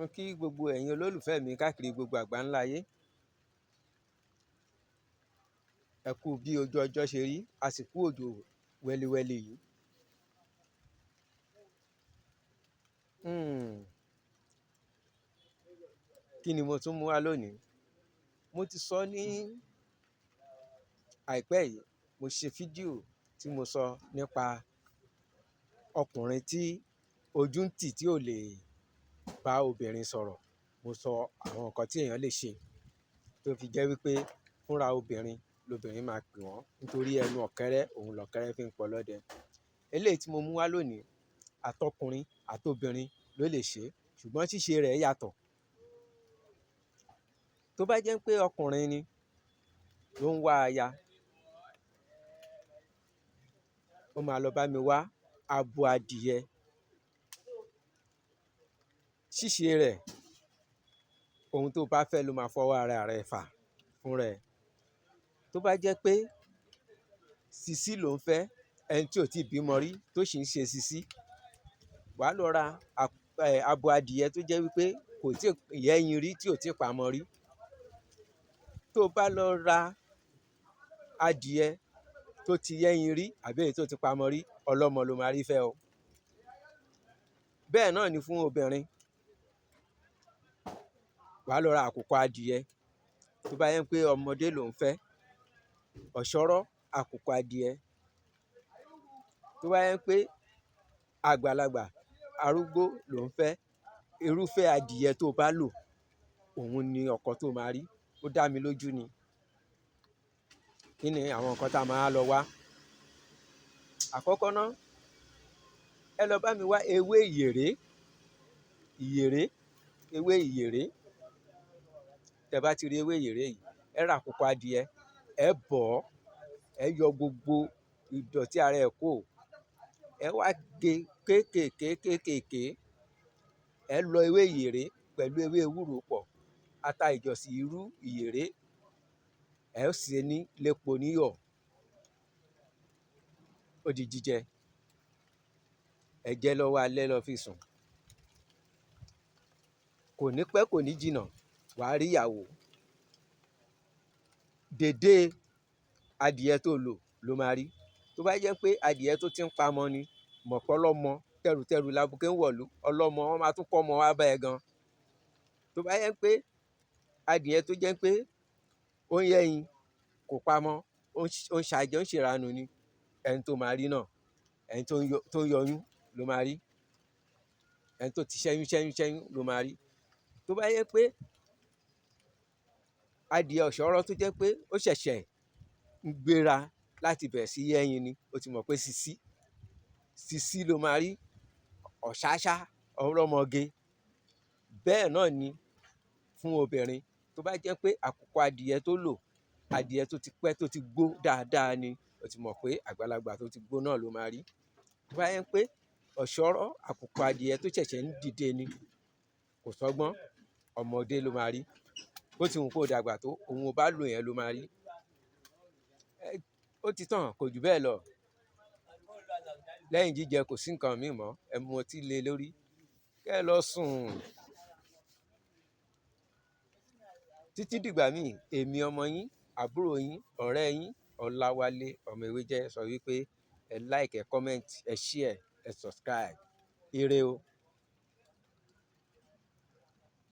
Mo kí gbogbo ẹ̀yin olólùfẹ́ mi káàkiri gbogbo àgbáńlá ayé. Ẹ kú bí ojú ọjọ́ ṣe rí, a sì kú òjò wẹ́líwẹ́lí yìí. Kí ni mo tún mú wá lónìí? Mo ti sọ ní àìpẹ́ yìí, mo ṣe fídíò tí mo sọ nípa ọkùnrin tí ojú ń tì tí ò lè bá obìnrin sọ̀rọ̀. Mo sọ àwọn nǹkan tí èèyàn lè ṣe tó fi jẹ́ wípé fúnra obìnrin lobìnrin máa pè wọ́n, nítorí ẹnu ọ̀kẹ́rẹ́ òun lọ̀kẹ́rẹ́ fi ń pọlọ́dẹ. Eléyìí tí mo mú wá lónìí, àtọkùnrin àtobìnrin ló lè ṣe, ṣùgbọ́n ṣíṣe rẹ̀ yàtọ̀. Tó bá jẹ́ pé ọkùnrin ni ló ń wá aya, ó máa lọ bá mi wá abo adìyẹ. Ṣíṣe rẹ̀, ohun tó bá fẹ́ ló máa fọwọ́ ara rẹ̀ fà fún rẹ̀. Tó bá jẹ́ pé sisi ló ń fẹ́, ẹni tí ò tí bímọ rí tó sì ń ṣe sisi, wàá lọ ra abo adìyẹ tó jẹ́ wípé kò tí ì yẹ́yin rí, tí ò tí ì pamọ́ rí. Tó bá lọ ra adìyẹ tó ti yẹ́yin rí àbí èyí tó ti pamọ́ rí, ọlọ́mọ ló máa rí fẹ́ o. Bẹ́ẹ̀ náà ni fún obìnrin. Wàá lọ ra àkùkọ adìyẹ. Tó bá yẹ pé ọmọdé ló ń fẹ́, ọ̀ṣọ́rọ́ àkùkọ adìyẹ. Tó bá yẹ pé àgbàlagbà arúgbó ló ń fẹ́, irúfẹ́ adìyẹ tó bá lò, òun ni ọkọ tó máa rí. Ó dá mi lójú ni. Kí ni àwọn nǹkan tá a máa lọ wá? Àkọ́kọ́ ná, ẹ lọ bá mi wá ewé ìyèré. Ewé ìyèré. Tẹ́ bá ti rí ewé ìyèré yìí, ẹ ra àkùkọ adìyẹ, ẹ bọ̀ ọ́, ẹ yọ gbogbo ìdọ̀tí ara ẹ̀ kó, ẹ wá gé kéékèèké. Ẹ lọ ewé ìyèré pẹ̀lú ewé ewúro pọ̀, ata ìjọ̀sì irú ìyèré, ẹ ó sè é ní lépo níyọ̀. Ó di jíjẹ. Ẹ jẹ lọ́wọ́ alẹ́ lọ fi sùn. Kò ní pẹ́, kò ní jìnnà, wàá rí ìyàwó. Dédé adìyẹ tó lò ló máa rí. Tó bá jẹ́ pé adìyẹ tó ti ń pamọ́ ni, mọ̀ pé ọlọ́mọ tẹrùtẹrù labuké ń wọ̀lú, ọlọ́mọ wọn máa tún kọ́ ọmọ wá bá ẹ gan. Tó bá jẹ́ pé adìyẹ tó jẹ́ pé ó ń yẹ́yin kò pamọ́, ó ń ṣàjẹ́, ó ń ṣèranù ni, ẹni tó máa rí náà, ẹni tó ń yọyún ló máa rí. Ẹni tó ti ṣẹ́yún ló máa rí. Tó bá jẹ́ pé adìyẹ ọ̀ṣọ́rọ́ tó jẹ́ pé ó ṣẹ̀ṣẹ̀ ń gbéra láti bẹ̀rẹ̀ sí yẹ́yin ni, ó ti mọ̀ pé sisi ló máa rí, ọ̀ṣáṣá ọlọ́mọge. Bẹ́ẹ̀ náà ni fún obìnrin. Tó bá jẹ́ pé àkùkọ adìyẹ tó lò, adìyẹ tó ti pẹ́, tó ti gbó dáadáa ni, ó ti mọ̀ pé àgbàlagbà tó ti gbó náà ló máa rí. Tó bá jẹ́ pé ọ̀ṣọ́rọ́ àkùkọ adìyẹ tó ṣẹ̀ṣẹ̀ ń dìde ni, kò sọ́gbọ́n, ọmọdé ló máa rí. Bó ti wù kó dàgbà tó, òun ò bá lò yẹn ló máa rí. Ó ti tàn, kò jù bẹ́ẹ̀ lọ. Lẹ́yìn jíjẹ kò sí nǹkan míì mọ́. Ẹ mu ọtí lé lórí, kẹ́ ẹ lọ sùn. Títí dìgbà míì, èmi ọmọ yín, àbúrò yín, ọ̀rẹ́ yín, Ọláwálé ọmọ Ewéjẹ sọ wípé ẹ like, ẹ comment, ẹ share, ẹ subscribe. Ire o.